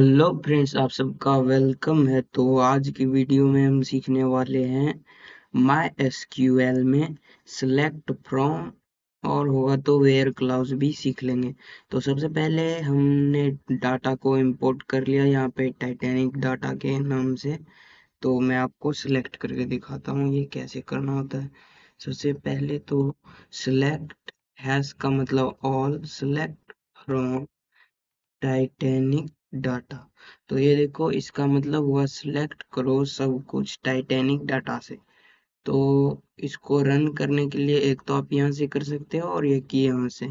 Hello friends, आप सबका welcome है। तो आज की वीडियो में हम सीखने वाले हैं माई एसक्यूएल में सिलेक्ट फ्रॉम, और होगा तो वेयर क्लाउज भी सीख लेंगे। तो सबसे पहले हमने डाटा को इंपोर्ट कर लिया यहाँ पे टाइटैनिक डाटा के नाम से। तो मैं आपको सिलेक्ट करके दिखाता हूँ ये कैसे करना होता है। सबसे पहले तो सिलेक्ट हैश का मतलब all, select from Titanic data. तो ये देखो, इसका मतलब हुआ सिलेक्ट करो सब कुछ टाइटैनिक डाटा से। तो इसको रन करने के लिए एक तो आप यहाँ से कर सकते हो और एक ही यहाँ से।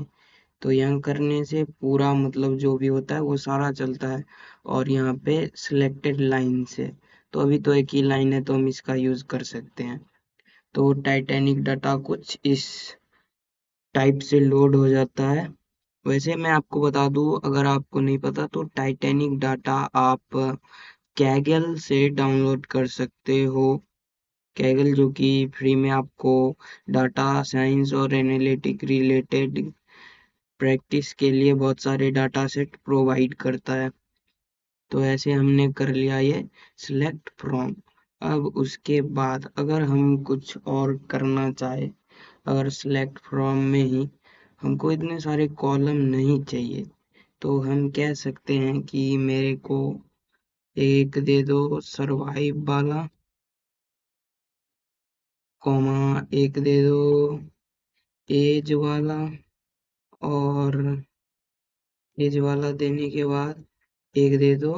तो यहाँ करने से पूरा मतलब जो भी होता है वो सारा चलता है। और यहाँ पे सिलेक्टेड लाइन से, तो अभी तो एक ही लाइन है तो हम इसका यूज कर सकते हैं। तो टाइटैनिक डाटा कुछ इस टाइप से लोड हो जाता है। वैसे मैं आपको बता दूं, अगर आपको नहीं पता तो टाइटैनिक डाटा आप कैगल से डाउनलोड कर सकते हो। कैगल जो कि फ्री में आपको डाटा साइंस और एनालिटिक रिलेटेड प्रैक्टिस के लिए बहुत सारे डाटा सेट प्रोवाइड करता है। तो ऐसे हमने कर लिया ये सिलेक्ट फ्रॉम। अब उसके बाद अगर हम कुछ और करना चाहे, अगर सिलेक्ट फ्रॉम में ही हमको इतने सारे कॉलम नहीं चाहिए, तो हम कह सकते हैं कि मेरे को एक दे दो सरवाइव वाला, कॉमा एक दे दो एज वाला, और एज वाला देने के बाद एक दे दो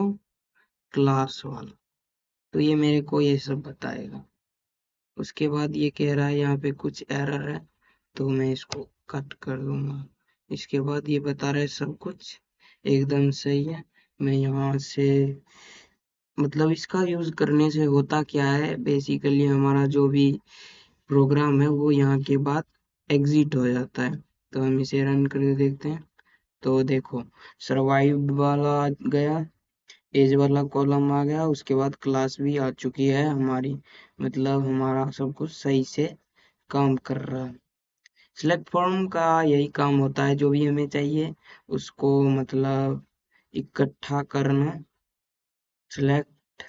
क्लास वाला। तो ये मेरे को ये सब बताएगा। उसके बाद ये कह रहा है यहाँ पे कुछ एरर है, तो मैं इसको कट कर दूंगा। इसके बाद ये बता रहा है सब कुछ एकदम सही है। मैं यहाँ से मतलब इसका यूज करने से होता क्या है, बेसिकली हमारा जो भी प्रोग्राम है वो यहाँ के बाद एग्जिट हो जाता है। तो हम इसे रन करके देखते हैं। तो देखो, सर्वाइव्ड वाला आ गया, एज वाला कॉलम आ गया, उसके बाद क्लास भी आ चुकी है हमारी। मतलब हमारा सब कुछ सही से काम कर रहा है। सिलेक्ट फॉर्म का यही काम होता है, जो भी हमें चाहिए उसको मतलब इकट्ठा करना। सिलेक्ट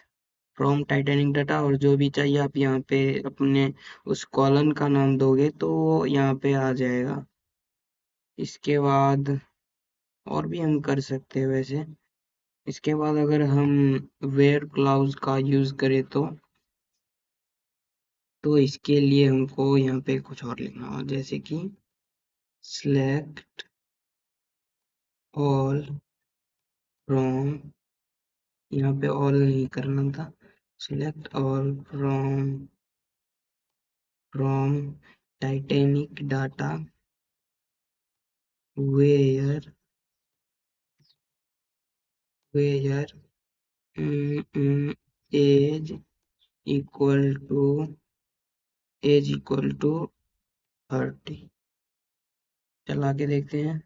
फ्रॉम टाइटैनिक डाटा, और जो भी चाहिए आप यहाँ पे अपने उस कॉलम का नाम दोगे तो वो यहाँ पे आ जाएगा। इसके बाद और भी हम कर सकते हैं वैसे। इसके बाद अगर हम वेयर क्लाउज का यूज करें तो इसके लिए हमको यहाँ पे कुछ और लिखना होगा, जैसे कि सिलेक्ट ऑल फ्रॉम, यहाँ पे ऑल नहीं करना था, select all from Titanic data where where age equal to age equal to 30। चला के देखते हैं।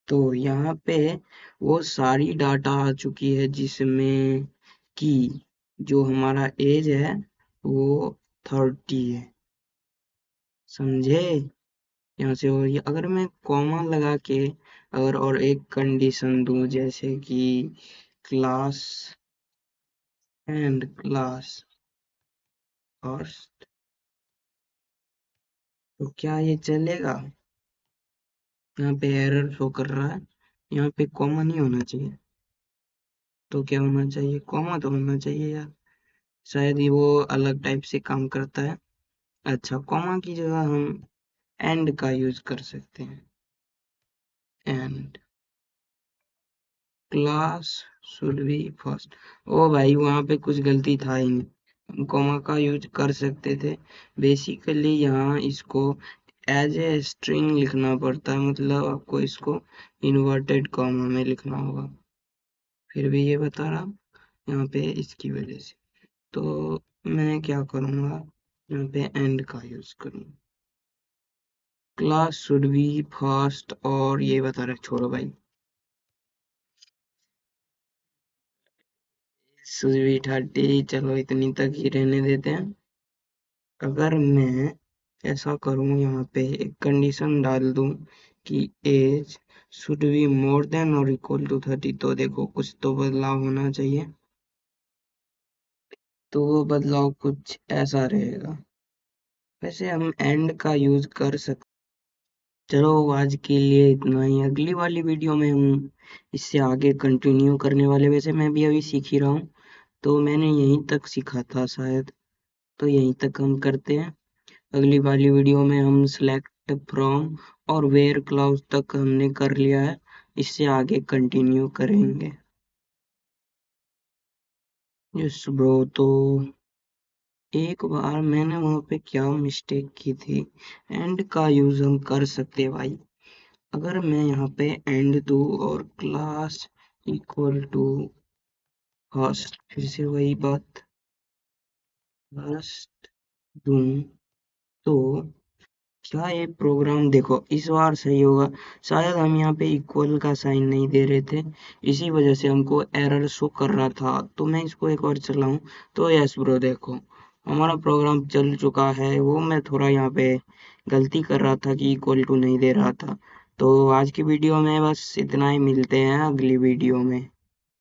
तो यहाँ पे वो सारी डाटा आ चुकी है जिसमें कि जो हमारा एज है वो 30 है। समझे? यहाँ से, और ये अगर मैं कॉमा लगा के अगर और एक कंडीशन दूं, जैसे कि क्लास एंड क्लास फर्स्ट, तो क्या ये चलेगा? यहाँ पे एरर शो कर रहा है। यहाँ पे कॉमा नहीं होना चाहिए, तो क्या होना चाहिए? कॉमा तो होना चाहिए यार। शायद ये वो अलग टाइप से काम करता है। अच्छा, कॉमा की जगह हम एंड का यूज कर सकते हैं। And class should be first. ओ भाई, वहां पे कुछ गलती था ही नहीं, हम कॉमा का यूज कर सकते थे। बेसिकली यहाँ इसको एज ए स्ट्रिंग लिखना पड़ता है, मतलब आपको इसको इन्वर्टेड कॉमा में लिखना होगा। फिर भी ये बता रहा यहाँ पे इसकी वजह से। तो मैं क्या करूँगा, यहाँ पे एंड का यूज करूँगा। क्लास शुड बी फर्स्ट, और ये बता रहा, छोड़ो भाई, शुड बी 30। चलो इतनी तक ही रहने देते हैं। अगर मैं ऐसा करूँ, यहाँ पे एक कंडीशन डाल दूँ की age should be more than और इक्वल टू 30। तो देखो कुछ तो बदलाव होना चाहिए, तो वो बदलाव कुछ ऐसा रहेगा। वैसे हम एंड का यूज कर सकते। चलो आज के लिए इतना ही, अगली वाली वीडियो में हम इससे आगे कंटिन्यू करने वाले। वैसे मैं भी अभी सीख ही रहा हूँ, तो मैंने यहीं तक सीखा था शायद, तो यहीं तक हम करते हैं। अगली वाली वीडियो में हम सिलेक्ट फ्रॉम और वेयर क्लाउज तक हमने कर लिया है, इससे आगे कंटिन्यू करेंगे। यस ब्रो, तो एक बार मैंने वहाँ पे क्या मिस्टेक की थी, एंड का यूज हम कर सकते हैं भाई। अगर मैं यहाँ पे एंड दूँ और क्लास इक्वल टू फर्स्ट, फिर से वही बात, फर्स्ट दूँ तो क्या ये प्रोग्राम देखो इस बार सही होगा। शायद हम यहाँ पे इक्वल का साइन नहीं दे रहे थे, इसी वजह से हमको एरर शो कर रहा था। तो मैं इसको एक बार चलाऊं, तो यस ब्रो देखो हमारा प्रोग्राम चल चुका है। वो मैं थोड़ा यहाँ पे गलती कर रहा था कि इक्वल टू नहीं दे रहा था। तो आज की वीडियो में बस इतना ही, मिलते हैं अगली वीडियो में।